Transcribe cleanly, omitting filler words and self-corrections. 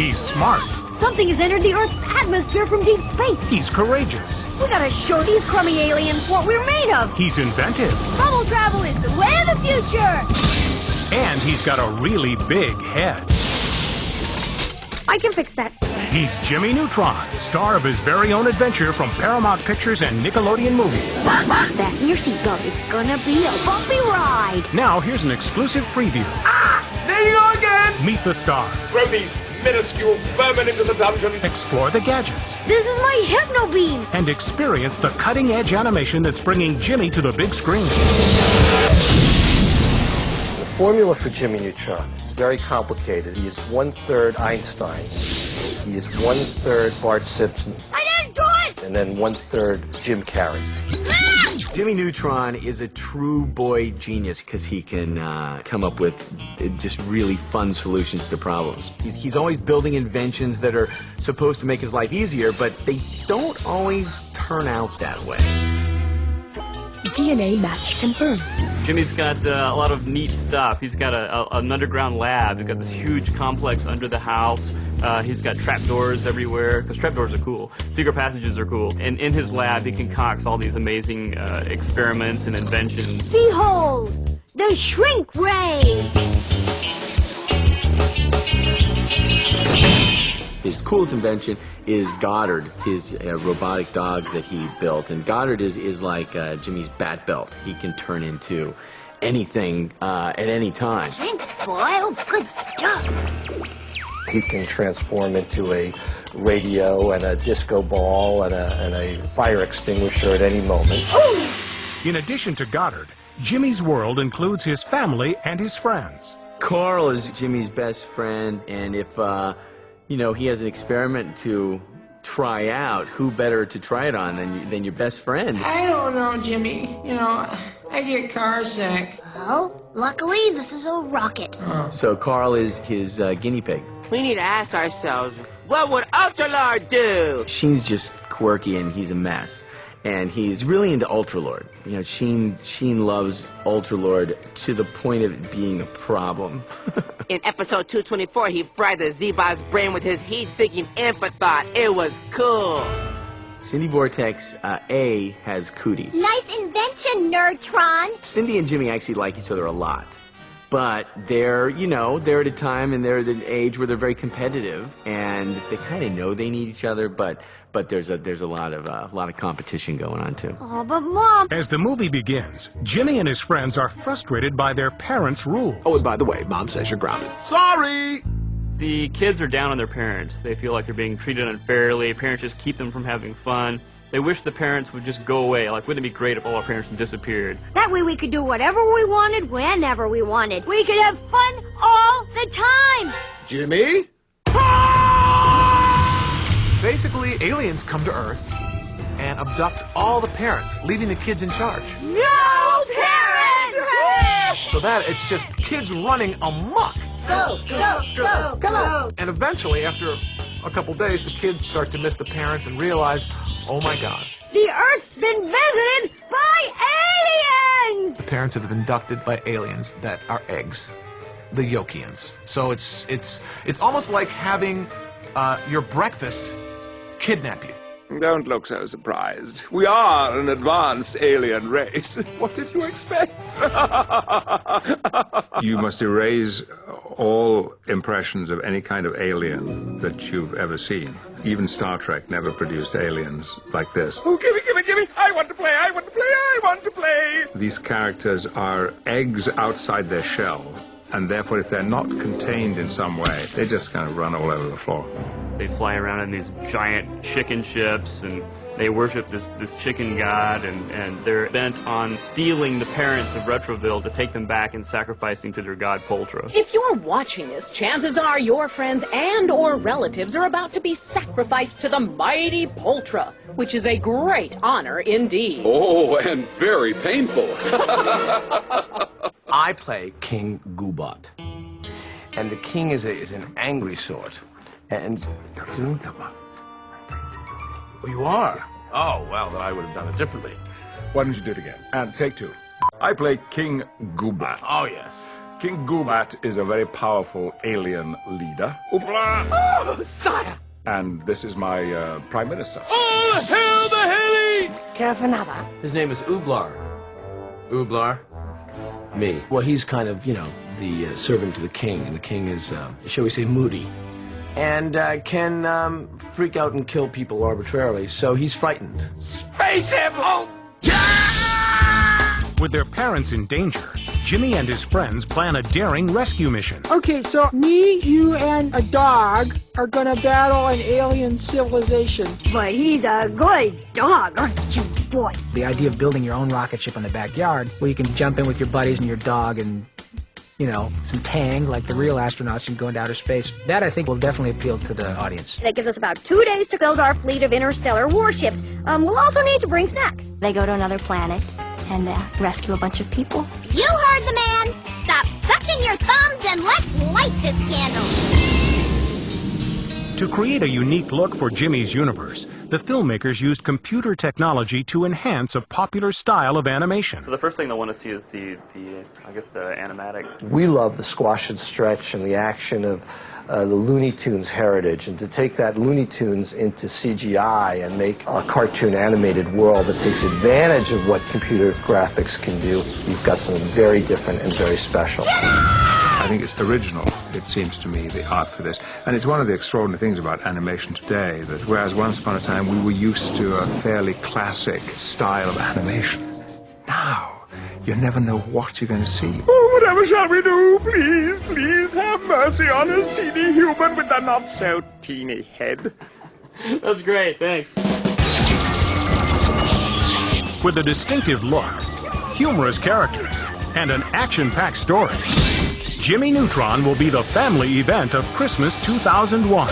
He's smart. Something has entered the Earth's atmosphere from deep space. He's courageous. We gotta show these crummy aliens what we're made of. He's inventive. Bubble travel is the way of the future. And he's got a really big head. I can fix that. He's Jimmy Neutron, star of his very own adventure from Paramount Pictures and Nickelodeon movies. Fasten your seatbelt. It's gonna be a bumpy ride. Now, here's an exclusive preview. There you go again! Meet the stars. Throw these minuscule vermin into the dungeon. Explore the gadgets. This is my hypno beam. And experience the cutting-edge animation that's bringing Jimmy to the big screen. The formula for Jimmy Neutron is very complicated. He is 1/3 Einstein. He is 1/3 Bart Simpson. I didn't do it! And then 1/3 Jim Carrey. Jimmy Neutron is a true boy genius because he can come up with just really fun solutions to problems. He's always building inventions that are supposed to make his life easier, but they don't always turn out that way. DNA match confirmed. Jimmy's got a lot of neat stuff. He's got an underground lab. He's got this huge complex under the house. He's got trapdoors everywhere, because trapdoors are cool. Secret passages are cool. And in his lab, he concocts all these amazing experiments and inventions. Behold, the shrink ray. His coolest invention is Goddard, his robotic dog that he built. And Goddard is like Jimmy's bat belt. He can turn into anything at any time. Thanks, Boyle. Good job. He can transform into a radio and a disco ball and a fire extinguisher at any moment. In addition to Goddard, Jimmy's world includes his family and his friends. Carl is Jimmy's best friend, and if he has an experiment to try out, who better to try it on than your best friend? I don't know, Jimmy. I get car sick. Well, luckily, this is a rocket. So Carl is his guinea pig. We need to ask ourselves, what would Ultralord do? Sheen's just quirky and he's a mess. And he's really into Ultralord. Sheen loves Ultralord to the point of it being a problem. In episode 224, he fried the Z-Bot's brain with his heat-seeking infrathought. It was cool. Cindy Vortex A has cooties. Nice invention, Neutron. Cindy and Jimmy actually like each other a lot. But they're at a time and they're at an age where they're very competitive, and they kind of know they need each other, but there's a lot of competition going on too. Oh, but Mom. As the movie begins, Jimmy and his friends are frustrated by their parents' rules. Oh, and by the way, Mom says you're grounded. Sorry! The kids are down on their parents. They feel like they're being treated unfairly. Parents just keep them from having fun. They wish the parents would just go away. Like, wouldn't it be great if all our parents disappeared? That way we could do whatever we wanted, whenever we wanted. We could have fun all the time. Jimmy? Basically, aliens come to Earth and abduct all the parents, leaving the kids in charge. No parents! So that it's just kids running amok. Go, go, go, go! And eventually, after a couple days, the kids start to miss the parents and realize, oh my God. The Earth's been visited by aliens! The parents have been abducted by aliens that are eggs, the Yokians. So it's almost like having your breakfast kidnap you. Don't look so surprised. We are an advanced alien race. What did you expect? You must erase all impressions of any kind of alien that you've ever seen. Even Star Trek never produced aliens like this. Oh, gimme! I want to play! I want to play! These characters are eggs outside their shell, and therefore if they're not contained in some way, they just kind of run all over the floor. They fly around in these giant chicken ships, and they worship this chicken god, and they're bent on stealing the parents of Retroville to take them back and sacrificing to their god Poltra. If you're watching this, chances are your friends and or relatives are about to be sacrificed to the mighty Poltra, which is a great honor indeed. Oh, and very painful. I play King Goobot, and the king is an angry sort. And you are? Oh, well, then I would have done it differently. Why don't you do it again? And take two. I play King Goobot. Oh, yes. King Gubat is a very powerful alien leader. Oopla! Oh, sire! And this is my Prime Minister. Oh, hail the heli! Carfanaba. His name is Ublar. Ublar? Me. Well, he's kind of, you know, the servant to the king, and the king is, shall we say, moody. And can freak out and kill people arbitrarily, so he's frightened. Space him! Oh! With their parents in danger, Jimmy and his friends plan a daring rescue mission. Okay, so me, you, and a dog are gonna battle an alien civilization. But he's a good dog, aren't you, boy? The idea of building your own rocket ship in the backyard, where you can jump in with your buddies and your dog and, you know, some tang, like the real astronauts and go into outer space, that I think will definitely appeal to the audience. That gives us about 2 days to build our fleet of interstellar warships. We'll also need to bring snacks. They go to another planet and rescue a bunch of people. You heard the man! Stop sucking your thumbs and let's light this candle! To create a unique look for Jimmy's universe, the filmmakers used computer technology to enhance a popular style of animation. So the first thing they'll want to see is the animatic. We love the squash and stretch and the action of the Looney Tunes heritage, and to take that Looney Tunes into CGI and make a cartoon animated world that takes advantage of what computer graphics can do, you've got something very different and very special. I think it's original, it seems to me, the art for this. And it's one of the extraordinary things about animation today, that whereas once upon a time we were used to a fairly classic style of animation, now you never know what you're going to see. Oh, whatever shall we do? Please, please have mercy on us, teeny human with the not-so-teeny head. That's great, thanks. With a distinctive look, humorous characters, and an action-packed story, Jimmy Neutron will be the family event of Christmas 2001.